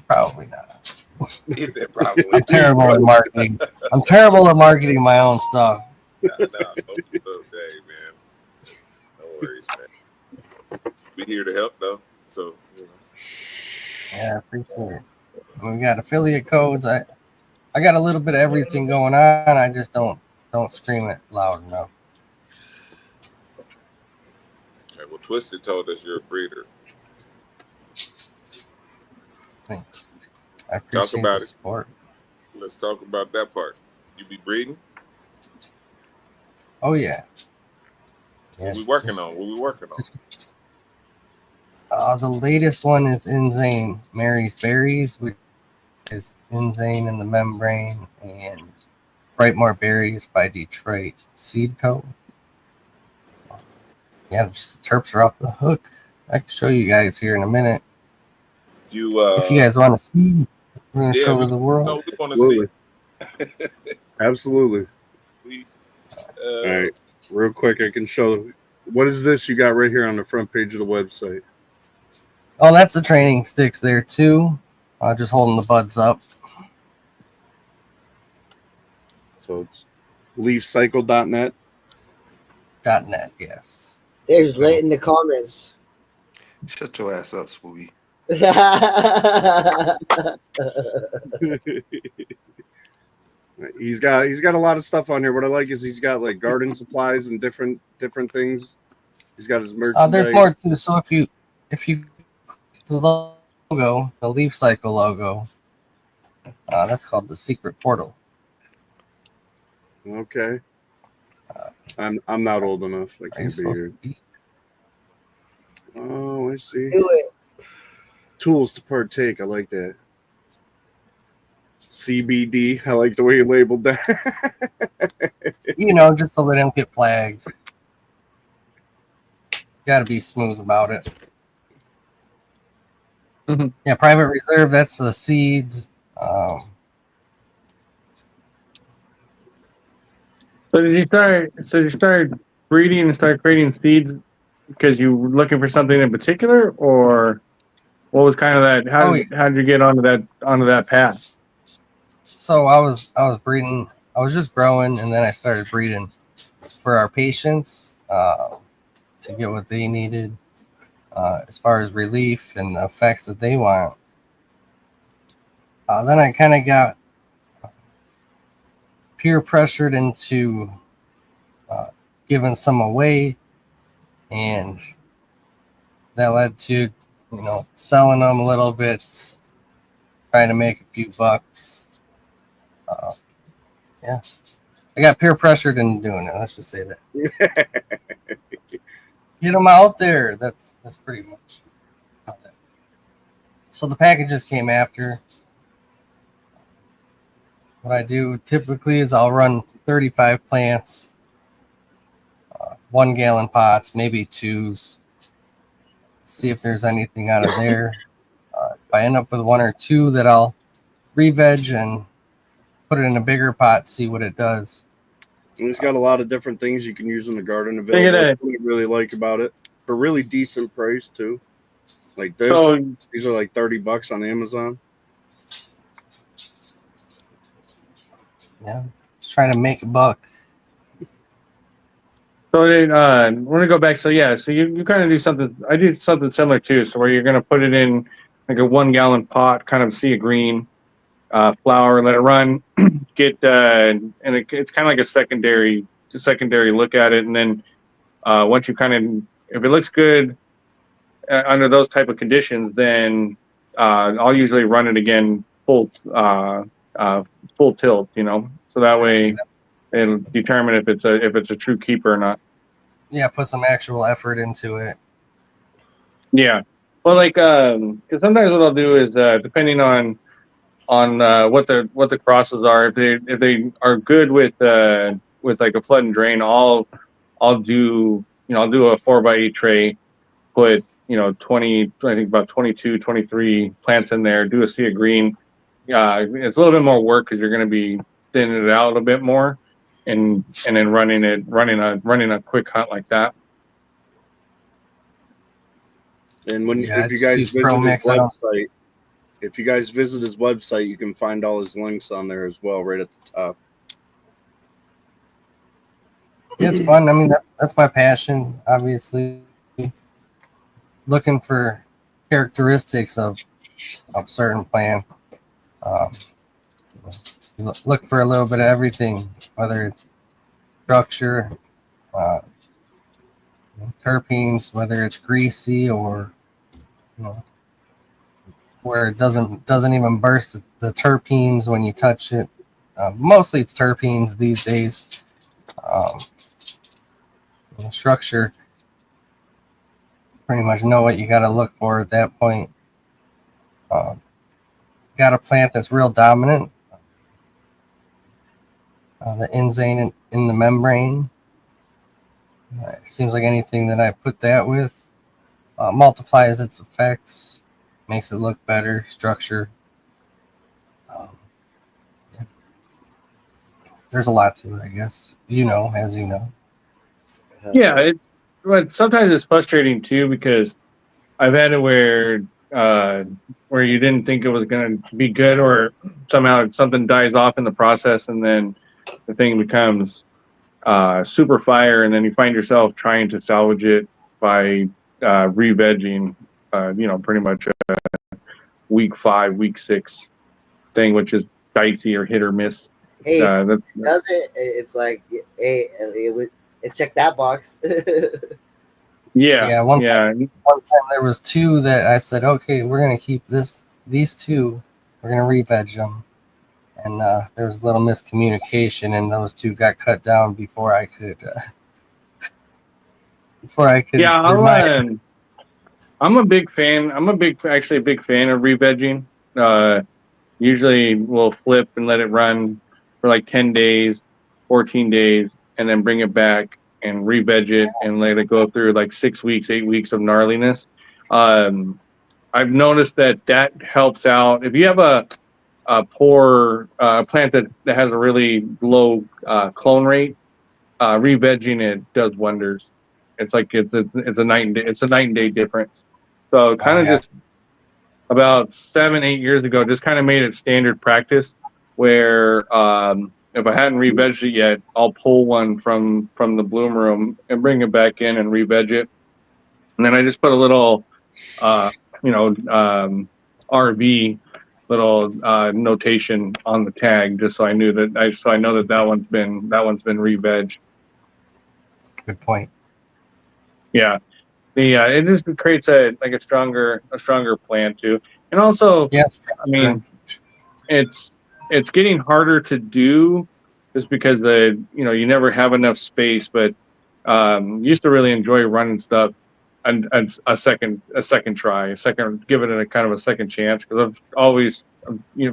Speaker 6: Probably not.
Speaker 3: Is it probably?
Speaker 6: I'm terrible at marketing. I'm terrible at marketing my own stuff.
Speaker 3: No, day, man. No worries, man. We here to help though, so you know.
Speaker 6: Yeah, I appreciate it. We got affiliate codes. I got a little bit of everything going on. I just don't scream it loud enough.
Speaker 3: Okay, well, Twisted told us you're a breeder.
Speaker 6: I appreciate
Speaker 3: about
Speaker 6: the
Speaker 3: it.
Speaker 6: support.
Speaker 3: Let's talk about that part. You be breeding?
Speaker 6: Oh yeah.
Speaker 3: What we working on? What we working on?
Speaker 6: The latest one is Inzane Mary's Berries, which is Inzane in the membrane, and Brightmore Berries by Detroit Seed Co. Yeah, just the terps are off the hook. I can show you guys here in a minute.
Speaker 3: You
Speaker 6: If you guys want to see, we're going to show
Speaker 3: we,
Speaker 6: the world.
Speaker 3: no, we want to see.
Speaker 1: absolutely, absolutely.
Speaker 3: We,
Speaker 1: All right, real quick, I can show. What is this you got right here on the front page of the website?
Speaker 6: Oh, that's the training sticks there too. Just holding the buds up.
Speaker 1: So it's leafcycle.net.
Speaker 6: .net, yes.
Speaker 2: There's lit in the comments.
Speaker 7: Shut your ass up, Spooky.
Speaker 1: He's got a lot of stuff on here. What I like is he's got like garden supplies and different things. He's got his merchandise.
Speaker 6: There's more too. So if you the logo, the Leaf Cycle logo, that's called the Secret Portal.
Speaker 1: Okay. I'm not old enough. I
Speaker 6: Are you
Speaker 1: can't be
Speaker 6: supposed
Speaker 1: here.
Speaker 6: to be?
Speaker 1: Oh, I see.
Speaker 2: Do it.
Speaker 1: Tools to partake. I like that. CBD. I like the way you labeled that.
Speaker 6: You know, just so they don't get flagged. Got to be smooth about it.
Speaker 5: Mhm.
Speaker 6: Yeah, Private Reserve. That's the seeds.
Speaker 5: So did you start breeding and start creating seeds because you were looking for something in particular, or what was kind of that? How did you get onto that path?
Speaker 6: So I was breeding. I was just growing, and then I started breeding for our patients to get what they needed as far as relief and the effects that they want. Then I kind of got peer pressured into giving some away, and that led to selling them a little bit, trying to make a few bucks. Yeah, I got peer pressured into doing it. Let's just say that. Get them out there. That's pretty much how that. So the packages came after. What I do typically is I'll run 35 plants, 1 gallon pots, maybe 2s. See if there's anything out of there. If I end up with 1 or 2, that I'll re-veg and put it in a bigger pot, see what it does.
Speaker 1: And it's got a lot of different things you can use in the garden
Speaker 5: Look
Speaker 1: available.
Speaker 5: at
Speaker 1: That's what I really like about it. For really decent price too. Like this,
Speaker 5: So
Speaker 1: these are like $30 on Amazon.
Speaker 6: Yeah, just trying to make a buck.
Speaker 5: So then, we're gonna go back. So yeah, so you kind of do something. I do something similar too. So where you're gonna put it in like a 1 gallon pot, kind of see a green flower, let it run, get and it's kind of like a secondary look at it, and then once you kind of, if it looks good under those type of conditions, then I'll usually run it again full tilt, so that way it'll determine if it's a true keeper or not.
Speaker 6: Yeah, put some actual effort into it.
Speaker 5: Yeah. Well, like, because sometimes what I'll do is, depending on what the crosses are, if they are good with like a flood and drain, I'll do I'll do a 4x8 tray, put 20, I think about 22, 23 plants in there, do a sea of green. It's a little bit more work because you're going to be thinning it out a bit more, and then running a quick hunt like that.
Speaker 1: And when
Speaker 6: Yeah,
Speaker 1: if you
Speaker 6: just
Speaker 1: guys
Speaker 6: use
Speaker 1: visit
Speaker 6: Pro
Speaker 1: his
Speaker 6: Mix. I don't-
Speaker 1: website, you can find all his links on there as well, right at the top.
Speaker 6: Yeah, it's fun. I mean, that's my passion, obviously. Looking for characteristics of certain plant. Look for a little bit of everything, whether it's structure, terpenes, whether it's greasy or where it doesn't even burst the terpenes when you touch it. Mostly it's terpenes these days. Structure, pretty much know what you got to look for at that point. Got a plant that's real dominant. The enzane in the membrane. It seems like anything that I put that with multiplies its effects, makes it look better. Structure. Yeah. There's a lot to it, I guess. As you know.
Speaker 5: Yeah, but sometimes it's frustrating too, because I've had it where you didn't think it was going to be good, or somehow something dies off in the process, and then the thing becomes super fire, and then you find yourself trying to salvage it by re-vegging, pretty much a week 5, week 6 thing, which is dicey or hit or miss.
Speaker 2: Hey,
Speaker 5: That's,
Speaker 2: does it? It's like, hey, it checked that box.
Speaker 5: yeah.
Speaker 6: One time there was 2 that I said, okay, we're gonna keep these 2, we're gonna re-veg them, and there was a little miscommunication, and those 2 got cut down before I could.
Speaker 5: Yeah,
Speaker 6: remind.
Speaker 5: I'm a big fan. Actually a big fan of re-vegging. Usually we'll flip and let it run for like 10 days, 14 days, and then bring it back and re-veg it and let it go through like 6 weeks, 8 weeks of gnarliness. I've noticed that helps out. If you have a poor plant that has a really low clone rate, re-vegging it does wonders. It's like it's a night and day difference. So kind of just about 7-8 years ago, just kind of made it standard practice where if I hadn't re-vegged it yet, I'll pull one from the bloom room and bring it back in and re-veg it. And then I just put a little RV little notation on the tag, just so I knew that I know that one's been re-veg.
Speaker 6: Good point.
Speaker 5: Yeah, it just creates a stronger plant too, and also
Speaker 6: Yes.
Speaker 5: I mean it's getting harder to do just because you never have enough space, but used to really enjoy running stuff and a second try, give it a kind of a second chance, because I've always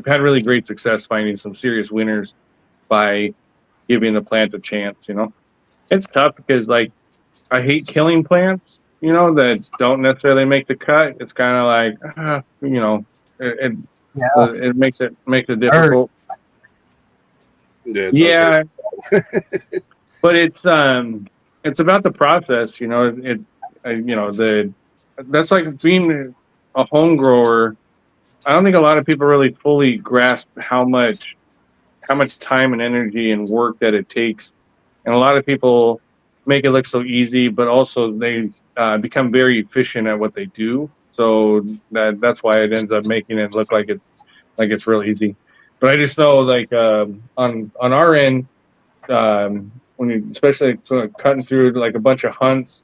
Speaker 5: had really great success finding some serious winners by giving the plant a chance. It's tough because I hate killing plants, that don't necessarily make the cut. It's kind of like it,
Speaker 6: Yeah.
Speaker 5: it makes it
Speaker 6: Hurt.
Speaker 5: difficult.
Speaker 1: Yeah.
Speaker 5: Yeah, but it's about the process. That's like being a home grower. I don't think a lot of people really fully grasp how much time and energy and work that it takes, and a lot of people make it look so easy, but also they become very efficient at what they do. So that's why it ends up making it look like it's real easy. But I just know on our end, when you especially cutting through like a bunch of hunts,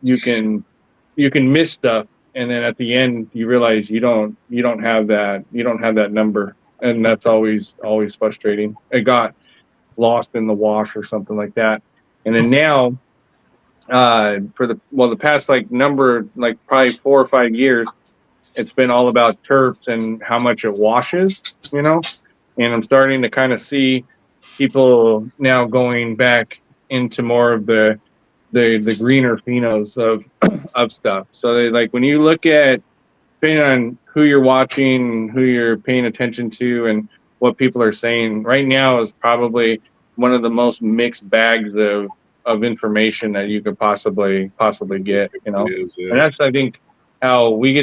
Speaker 5: you can miss stuff, and then at the end you realize you don't have that number, and that's always frustrating. It got lost in the wash or something like that, and then now for the past probably 4 or 5 years, it's been all about terps and how much it washes, and I'm starting to kind of see people now going back into more of the greener phenos of stuff. So when you look at, depending on who you're watching, who you're paying attention to, and what people are saying, right now is probably one of the most mixed bags of information that you could possibly get.
Speaker 1: Is, yeah.
Speaker 5: And that's, I think, how we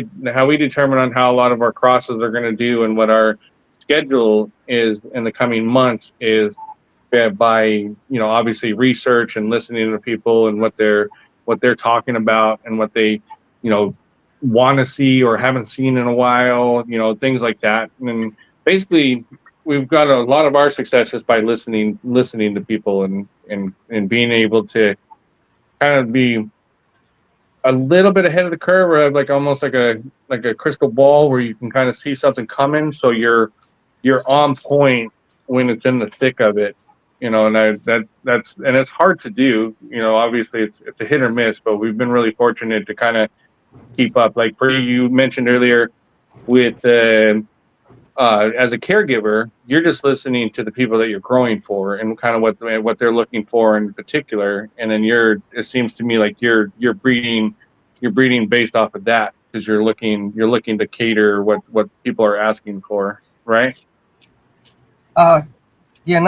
Speaker 5: determine on how a lot of our crosses are going to do, and what our schedule is in the coming months is by obviously research and listening to people and what they're talking about, and what they want to see or haven't seen in a while, things like that. And basically we've got a lot of our successes by listening to people, and being able to kind of be a little bit ahead of the curve, or have almost like a crystal ball where you can kind of see something coming, so you're on point when it's in the thick of it. And that's and it's hard to do. Obviously it's a hit or miss, but we've been really fortunate to kind of keep up. Like you mentioned earlier, with as a caregiver, you're just listening to the people that you're growing for, and kind of what they're looking for in particular, and then it seems to me like you're breeding based off of that, because you're looking to cater what people are asking for, right?
Speaker 6: Yeah,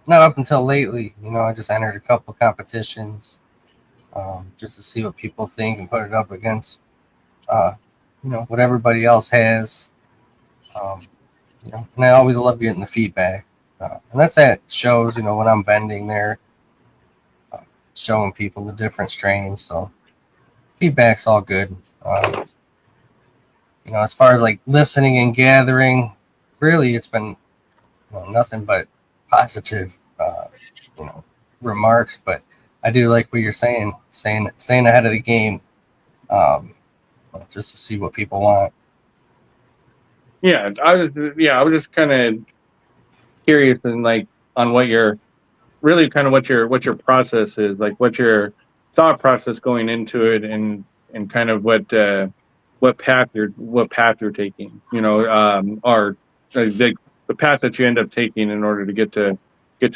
Speaker 6: not up until lately. I just entered a couple competitions, just to see what people think and put it up against, what everybody else has. And I always love getting the feedback, and that's at shows. When I'm vending there, showing people the different strains. So feedback's all good. As far as listening and gathering, really, it's been nothing but positive, remarks. But I do like what you're saying, staying ahead of the game, just to see what people want.
Speaker 5: Yeah, I was just kind of curious, and on what your process is, what your thought process going into it, and kind of what path you're taking, or the path that you end up taking in order to get to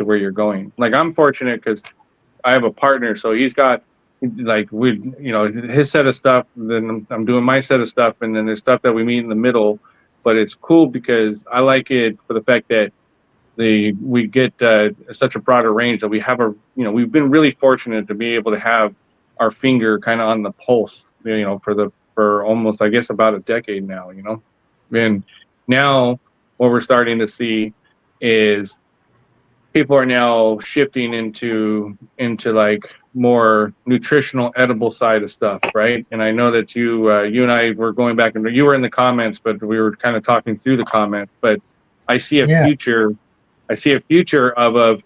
Speaker 5: where you're going. I'm fortunate because I have a partner, so he's got his set of stuff, then I'm doing my set of stuff, and then there's stuff that we meet in the middle. But it's cool because I like it for the fact that we get such a broader range, that we have we've been really fortunate to be able to have our finger kind of on the pulse, for almost, I guess, about a decade now, and now what we're starting to see is people are now shifting into more nutritional, edible side of stuff, right? And I know that you and I were going back, and you were in the comments, but we were kind of talking through the comments. But I see a future. I see a future of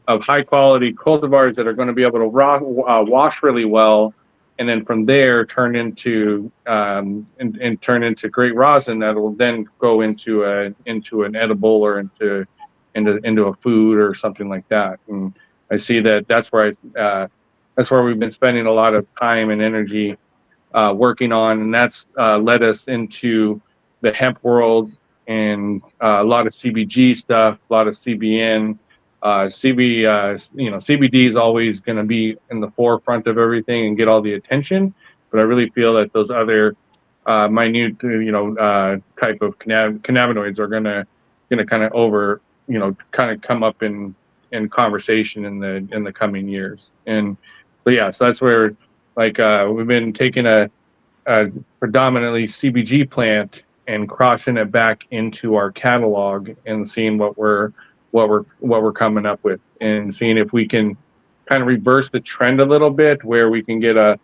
Speaker 5: high quality cultivars that are going to be able to wash really well, and then from there turn into and turn into great rosin that will then go into an edible or into a food or something like that. And I see that that's where we've been spending a lot of time and energy working on, and that's led us into the hemp world and a lot of CBG stuff, a lot of CBN. CBD is always going to be in the forefront of everything and get all the attention. But I really feel that those other minute, type of cannabinoids are going to kind of come up in conversation in the coming years. And so that's where we've been taking a predominantly CBG plant and crossing it back into our catalog and seeing what we're coming up with, and seeing if we can kind of reverse the trend a little bit, where we can get a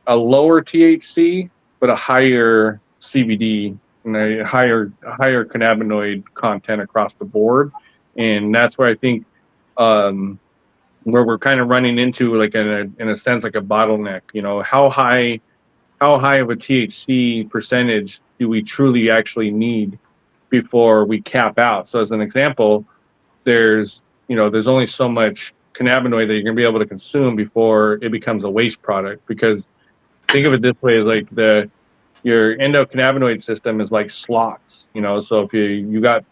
Speaker 5: lower THC but a higher CBD and a higher cannabinoid content across the board. And that's where I think where we're kind of running into, like, in a sense, like a bottleneck. How high of a THC percentage do we truly actually need before we cap out? So as an example, there's only so much cannabinoid that you're going to be able to consume before it becomes a waste product. Because think of it this way, like your endocannabinoid system is like slots, so if you got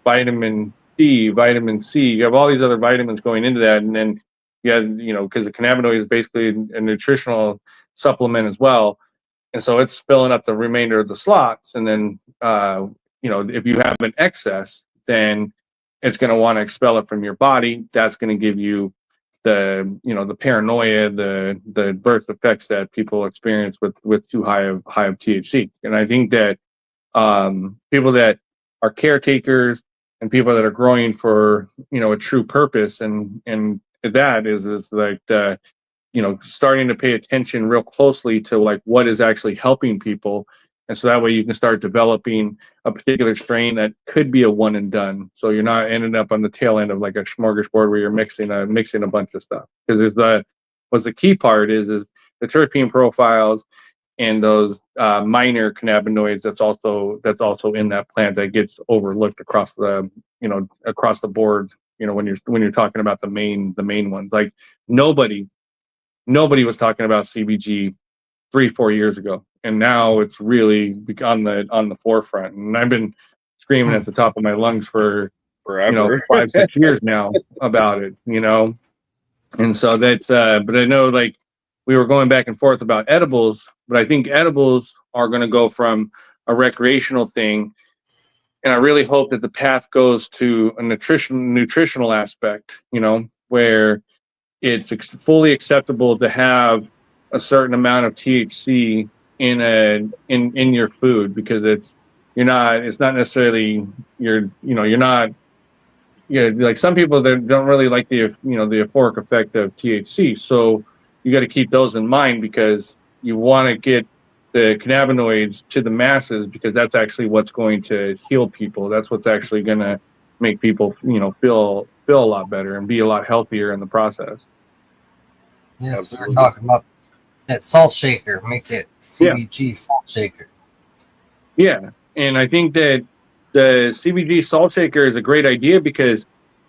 Speaker 5: vitamin D, vitamin C, you have all these other vitamins going into that, and then because the cannabinoid is basically a nutritional supplement as well, and so it's filling up the remainder of the slots. And then if you have an excess, then it's going to want to expel it from your body. That's going to give you the paranoia, the birth effects that people experience with too high of THC. And I think that people that are caretakers and people that are growing for a true purpose, and that is like starting to pay attention real closely to like what is actually helping people. And so that way you can start developing a particular strain that could be a one and done. So you're not ending up on the tail end of like a smorgasbord where you're mixing a bunch of stuff. Because what's the key part is the terpene profiles and those minor cannabinoids that's also in that plant that gets overlooked across the board. When you're talking about the main ones, like nobody was talking about CBG 3-4 years ago, and now it's really on the forefront. And I've been screaming at the top of my lungs for
Speaker 1: forever,
Speaker 5: 5-6 years now about it. And so that's but I know, like, we were going back and forth about edibles, but I think edibles are going to go from a recreational thing, and I really hope that the path goes to a nutritional aspect, where it's fully acceptable to have a certain amount of THC in your food, because it's not necessarily you're not like some people that don't really like the euphoric effect of THC. So you got to keep those in mind, because you want to get the cannabinoids to the masses, because that's actually what's going to heal people. That's what's actually going to make people feel a lot better and be a lot healthier in the process.
Speaker 6: Yes,
Speaker 1: Absolutely.
Speaker 6: we were talking about that salt shaker. Make that CBG salt shaker.
Speaker 5: Yeah, and I think that the CBG salt shaker is a great idea, because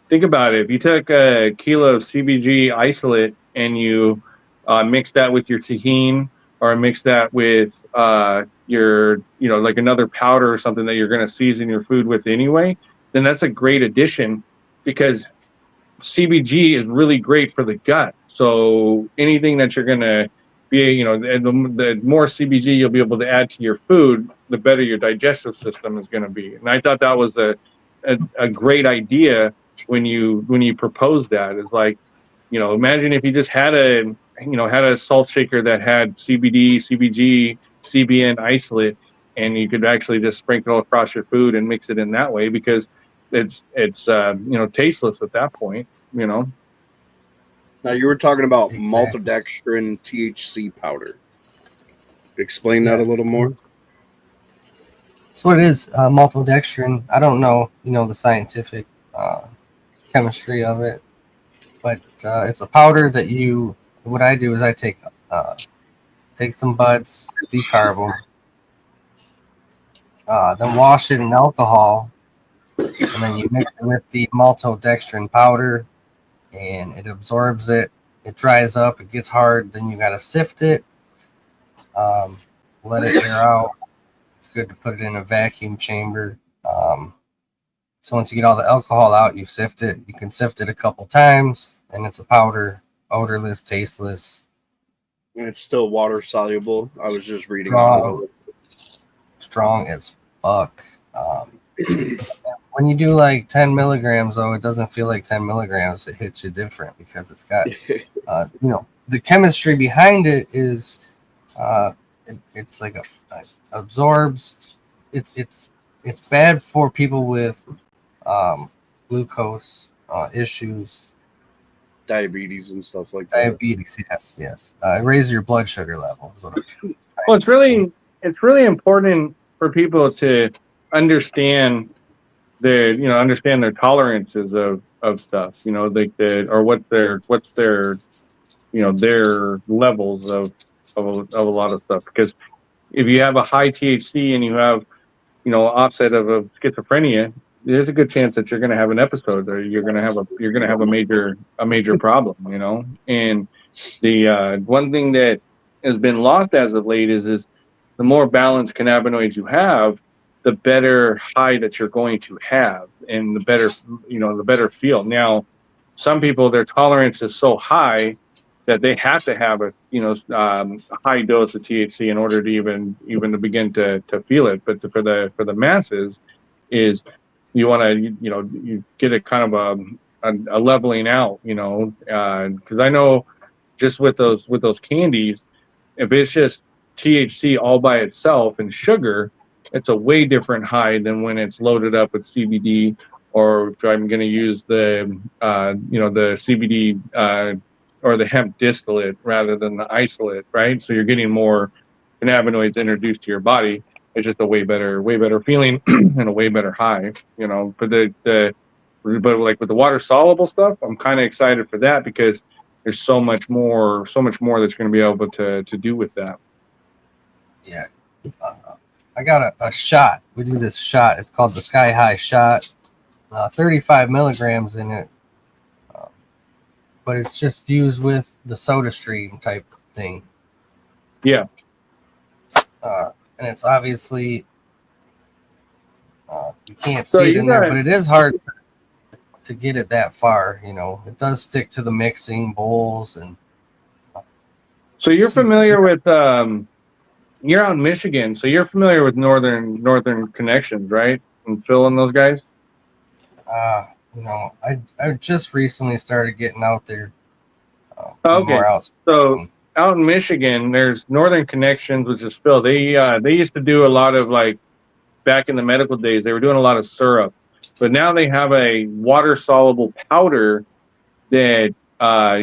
Speaker 5: think about it. If you took a kilo of CBG isolate and you mix that with your tahini, or mix that with your, like another powder or something that you're going to season your food with anyway, then that's a great addition, because CBG is really great for the gut. So anything that you're going to be, the more CBG you'll be able to add to your food, the better your digestive system is going to be. And I thought that was a great idea when you proposed that. Is like, imagine if you just had a salt shaker that had CBD, CBG, CBN isolate, and you could actually just sprinkle across your food and mix it in that way, because it's tasteless at that point.
Speaker 1: Now you were talking about
Speaker 6: Exactly.
Speaker 1: maltodextrin THC powder. Explain that a little more.
Speaker 6: So what it is, maltodextrin. I don't know, the scientific chemistry of it, but it's a powder that you. What I do is I take some buds, decarb them, then wash it in alcohol, and then you mix it with the maltodextrin powder, and it absorbs it. It dries up, it gets hard. Then you got to sift it, let it air out. It's good to put it in a vacuum chamber. So once you get all the alcohol out, you sift it. You can sift it a couple times, and it's a powder, odorless, tasteless.
Speaker 1: And it's still water soluble. I was just reading
Speaker 6: Strong as fuck. When you do like 10 milligrams, though, it doesn't feel like 10 milligrams. It hits you different because it's got, the chemistry behind it is, it's like absorbs. It's bad for people with glucose issues,
Speaker 1: diabetes and stuff like that.
Speaker 6: diabetes. Yes. It raises your blood sugar level. Is what I'm
Speaker 5: Well, it's really important for people to understand understand their tolerances of stuff, like what's their their levels of a lot of stuff. Because if you have a high THC and you have offset of schizophrenia, there's a good chance that you're going to have an episode, or you're going to have a major problem, And the one thing that has been lost as of late is the more balanced cannabinoids you have, the better high that you're going to have, and the better feel. Now, some people, their tolerance is so high that they have to have a high dose of THC in order to even to begin to feel it. But for the masses, is you want to you get a kind of a leveling out, because I know just with those candies, if it's just THC all by itself and sugar, it's a way different high than when it's loaded up with CBD, or if I'm going to use the the CBD or the hemp distillate rather than the isolate, right? So you're getting more cannabinoids introduced to your body. It's just a way better feeling and a way better high, But but like with the water soluble stuff, I'm kind of excited for that because there's so much more that's going to be able to do with that.
Speaker 6: Yeah. I got a shot. We do this shot. It's called the Sky High Shot. 35 milligrams in it. But it's just used with the Soda Stream type thing.
Speaker 5: Yeah.
Speaker 6: And it's obviously, you can't see it in there, but it is hard to get it that far. It does stick to the mixing bowls. And
Speaker 5: so you're familiar with, you're out in Michigan, so you're familiar with Northern Connections, right? And Phil and those guys?
Speaker 6: I just recently started getting out there.
Speaker 5: Okay. So out in Michigan, there's Northern Connections, which is Phil. They used to do a lot of, like, back in the medical days, they were doing a lot of syrup. But now they have a water-soluble powder that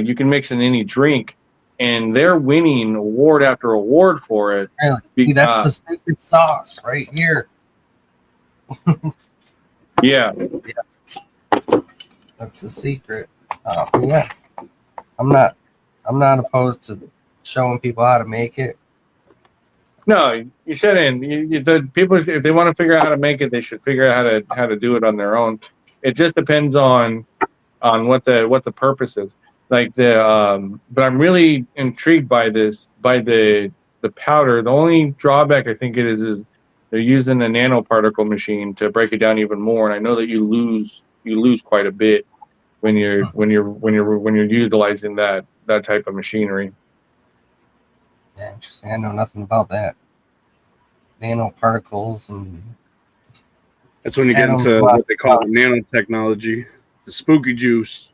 Speaker 5: you can mix in any drink. And they're winning award after award for it.
Speaker 6: Really? See, that's the secret sauce right here.
Speaker 5: Yeah.
Speaker 6: That's the secret. Yeah. I'm not opposed to showing people how to make it.
Speaker 5: No, you shouldn't. The people, if they want to figure out how to make it, they should figure out how to do it on their own. It just depends on what the purpose is. Like but I'm really intrigued by the powder. The only drawback I think it is they're using a nanoparticle machine to break it down even more. And I know that you lose quite a bit when you're utilizing that type of machinery.
Speaker 6: Yeah, interesting. I know nothing about that. Nanoparticles and
Speaker 1: that's when you get into what they call nanotechnology, the spooky juice.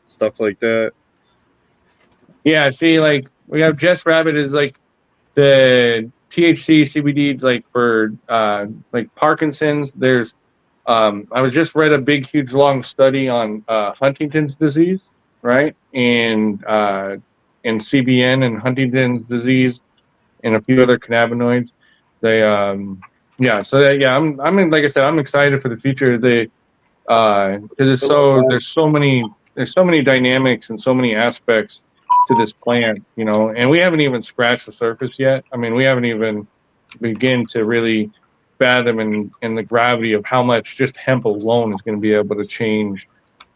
Speaker 1: Stuff like that.
Speaker 5: Yeah, see, like we have Jess Rabbit is like the THC CBD, like for like Parkinson's. There's I was just read a big, huge, long study on Huntington's disease, right? And CBN and Huntington's disease and a few other cannabinoids. They, yeah. So yeah, like I said, I'm excited for the future. They, because there's so many dynamics and so many aspects to this plant, you know, and we haven't even scratched the surface yet. I mean, we haven't even begin to really fathom and the gravity of how much just hemp alone is going to be able to change,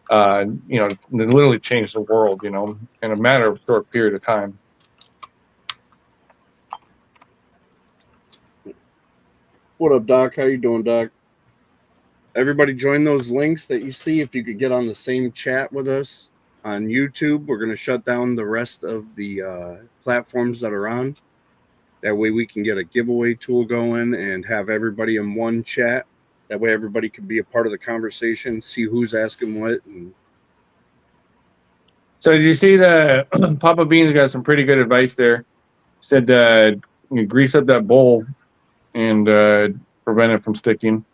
Speaker 5: you know, literally change the world, you know, in a matter of a short period of time.
Speaker 1: What up, Doc? How you doing, Doc? Everybody join those links that you see. If you could get on the same chat with us on YouTube, we're going to shut down the rest of the platforms that are on. That way we can get a giveaway tool going and have everybody in one chat. That way everybody can be a part of the conversation, see who's asking what. And
Speaker 5: so did you see the Papa Beans got some pretty good advice there. Said you grease up that bowl and prevent it from sticking.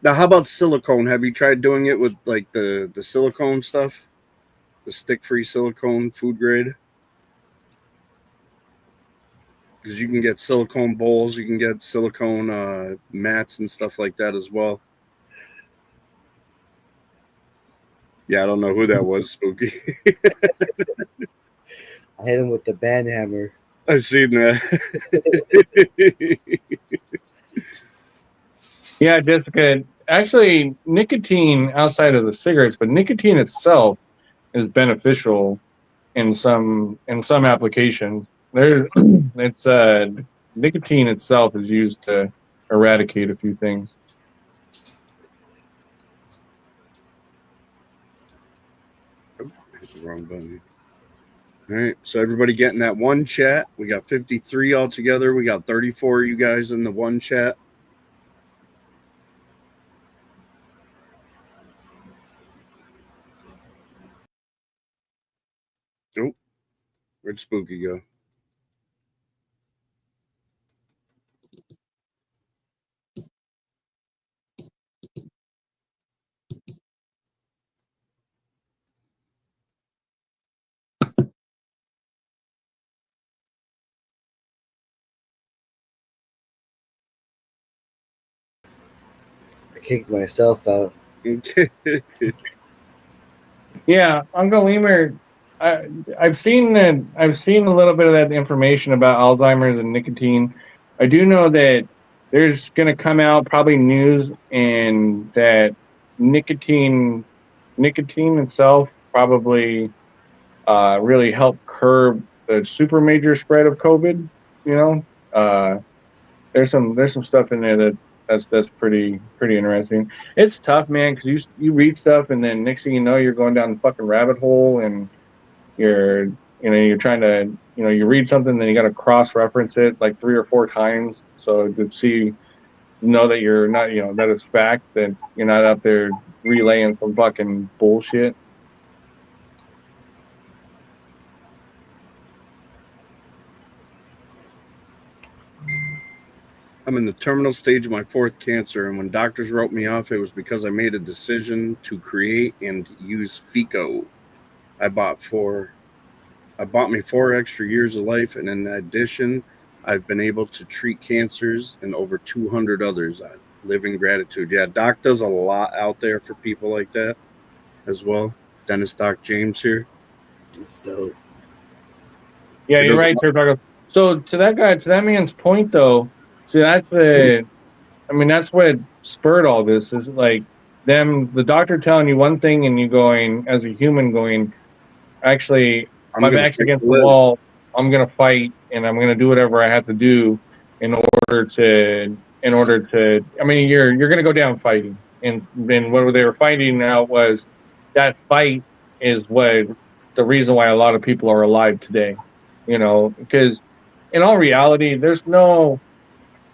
Speaker 1: Now, how about silicone? Have you tried doing it with like the silicone stuff? The stick-free silicone food grade? Because you can get silicone bowls, you can get silicone mats and stuff like that as well. Yeah, I don't know who that was, Spooky.
Speaker 2: I hit him with the band hammer.
Speaker 1: I've seen that.
Speaker 5: Yeah, Jessica. Actually, nicotine outside of the cigarettes, but nicotine itself is beneficial in some applications. It's nicotine itself is used to eradicate a few things.
Speaker 1: Oh, hit the wrong button. All right, so everybody get in that one chat. We got 53 altogether. We got 34 of you guys in the one chat. Oh, where'd Spooky go?
Speaker 2: I kicked myself out.
Speaker 5: Yeah, Uncle Lemur. I've seen a little bit of that information about Alzheimer's and nicotine. I do know that there's going to come out probably news and that nicotine itself probably really helped curb the super major spread of COVID. You know, there's some stuff in there that's pretty interesting. It's tough, man, because you read stuff and then next thing you know you're going down the fucking rabbit hole and you're trying to you read something then you got to cross reference it like 3 or 4 times so to know that you're not that it's fact, that you're not out there relaying some fucking bullshit.
Speaker 1: I'm in the terminal stage of my 4th cancer, and when doctors wrote me off, it was because I made a decision to create and use FICO. I bought me 4 extra years of life, and in addition, I've been able to treat cancers and over 200 others. I live in gratitude. Yeah, Doc does a lot out there for people like that as well. Dennis Doc James here.
Speaker 2: It's dope.
Speaker 5: Yeah, you're right, Sir Paco. So to that man's point though, see that's what spurred all this is like the doctor telling you one thing and you going as a human going, actually my back's against the wall, I'm gonna fight and I'm gonna do whatever I have to do in order to I mean you're gonna go down fighting. And then what they were finding out was that fight is what the reason why a lot of people are alive today. Because in all reality there's no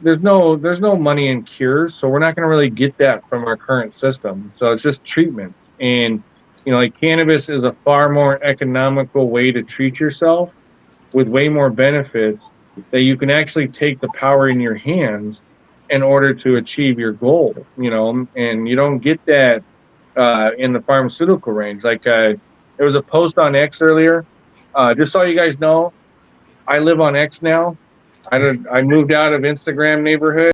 Speaker 5: money in cures, so we're not going to really get that from our current system. So it's just treatment. And like cannabis is a far more economical way to treat yourself with way more benefits that you can actually take the power in your hands in order to achieve your goal, you know, and you don't get that in the pharmaceutical range. Like there was a post on X earlier. Just so you guys know, I live on X now. I moved out of Instagram neighborhood.